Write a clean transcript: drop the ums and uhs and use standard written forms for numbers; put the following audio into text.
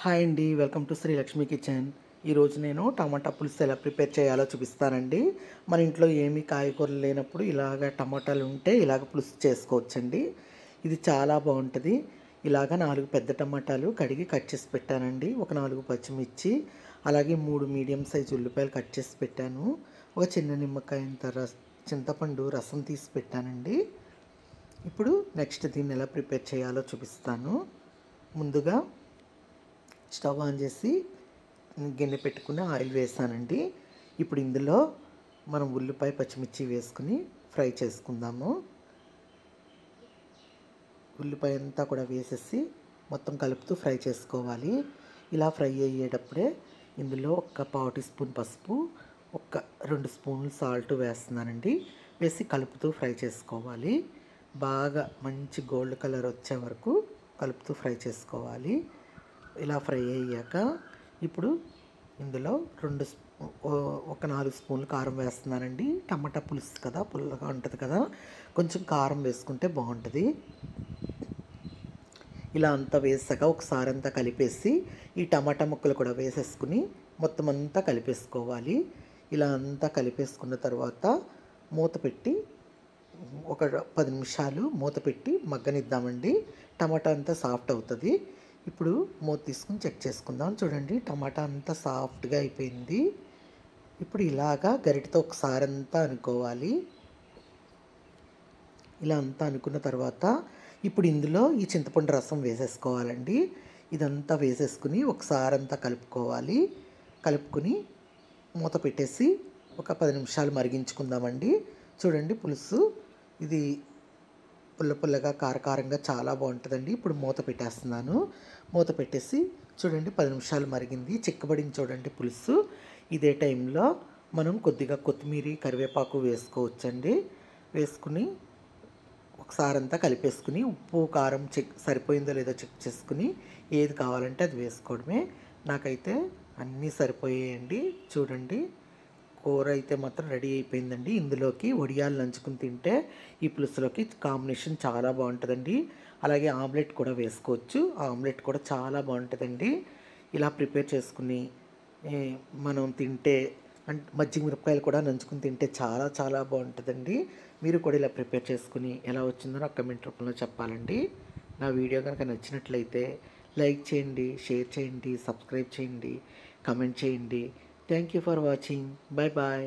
Hi అండి, welcome to Sri Lakshmi kitchen. ఈరోజు నేను టమాటా పులుసు ఎలా ప్రిపేర్ చేయాలో చూపిస్తానండి. మన ఇంట్లో ఏమీ కాయగూరలు లేనప్పుడు ఇలాగ టమాటాలు ఉంటే ఇలాగ పులుసు చేసుకోవచ్చండి. ఇది చాలా బాగుంటుంది. ఇలాగ 4 పెద్ద టమాటాలు కడిగి కట్ చేసి పెట్టానండి. ఒక 4 పచ్చిమిర్చి, అలాగే 3 మీడియం సైజు ఉల్లిపాయలు కట్ చేసి పెట్టాను. ఒక చిన్న నిమ్మకాయ అంత చింతపండు రసం తీసి పెట్టానండి. ఇప్పుడు నెక్స్ట్ దీన్ని ఎలా ప్రిపేర్ చేయాలో చూపిస్తాను. ముందుగా స్టవ్ ఆన్ చేసి గిన్నె పెట్టుకుని ఆయిల్ వేసానండి. ఇప్పుడు ఇందులో మనం ఉల్లిపాయ పచ్చిమిర్చి వేసుకుని ఫ్రై చేసుకుందాము. ఉల్లిపాయ అంతా కూడా వేసేసి మొత్తం కలుపుతూ ఫ్రై చేసుకోవాలి. ఇలా ఫ్రై అయ్యేటప్పుడే ఇందులో ఒక 1/2 టీ స్పూన్ పసుపు, ఒక 2 స్పూన్లు సాల్ట్ వేస్తున్నానండి. వేసి కలుపుతూ ఫ్రై చేసుకోవాలి. బాగా మంచి గోల్డ్ కలర్ వచ్చే వరకు కలుపుతూ ఫ్రై చేసుకోవాలి. ఇలా ఫ్రై అయ్యాక ఇప్పుడు ఇందులో ఒక 4 స్పూన్లు కారం వేస్తున్నానండి. టమాటా పులుసు కదా, పుల్లగా ఉంటుంది కదా, కొంచెం కారం వేసుకుంటే బాగుంటుంది. ఇలా అంతా వేసాక ఒకసారి అంతా కలిపేసి ఈ టమాటా ముక్కలు కూడా వేసేసుకుని మొత్తం అంతా కలిపేసుకోవాలి. ఇలా అంతా కలిపేసుకున్న తర్వాత మూత పెట్టి ఒక 10 నిమిషాలు మూత పెట్టి మగ్గనిద్దామండి. టమాటా అంతా సాఫ్ట్ అవుతుంది. ఇప్పుడు మూత తీసుకుని చెక్ చేసుకుందాం. చూడండి, టమాటా అంతా సాఫ్ట్గా అయిపోయింది. ఇప్పుడు ఇలాగా గరిటతో ఒకసారి అంతా అనుకోవాలి. ఇలా అంతా అనుకున్న తర్వాత ఇప్పుడు ఇందులో ఈ చింతపండు రసం వేసేసుకోవాలండి. ఇదంతా వేసేసుకుని ఒకసారి అంతా కలుపుకోవాలి. కలుపుకుని మూత పెట్టేసి ఒక 10 నిమిషాలు మరిగించుకుందామండి. చూడండి, పులుసు ఇది పుల్ల పుల్లగా కారకారంగా చాలా బాగుంటుందండి. ఇప్పుడు మూత పెట్టేస్తున్నాను. మూత పెట్టేసి చూడండి, 10 నిమిషాలు మరిగింది, చిక్కబడింది చూడండి పులుసు. ఇదే టైంలో మనం కొద్దిగా కొత్తిమీర, కరివేపాకు వేసుకోవచ్చండి. వేసుకుని ఒకసారి అంతా కలిపేసుకుని ఉప్పు కారం సరిపోయిందో లేదో చెక్ చేసుకుని ఏది కావాలంటే అది వేసుకోవడమే. నాకైతే అన్నీ సరిపోయాయండి. చూడండి, కూర అయితే మాత్రం రెడీ అయిపోయిందండి. ఇందులోకి వడియాలు నంచుకుని తింటే ఈ పులుసులోకి కాంబినేషన్ చాలా బాగుంటుందండి. అలాగే ఆమ్లెట్ కూడా వేసుకోవచ్చు. ఆమ్లెట్ కూడా చాలా బాగుంటుందండి. ఇలా ప్రిపేర్ చేసుకుని మనం తింటే మజ్జిగ మిరపకాయలు కూడా నంచుకుని తింటే చాలా చాలా బాగుంటుందండి. మీరు కూడా ఇలా ప్రిపేర్ చేసుకుని ఎలా వచ్చిందో నాకు కమెంట్ రూపంలో చెప్పాలండి. నా వీడియో కనుక నచ్చినట్లయితే లైక్ చేయండి, షేర్ చేయండి, సబ్స్క్రైబ్ చేయండి, కమెంట్ చేయండి. Thank you for watching. Bye bye.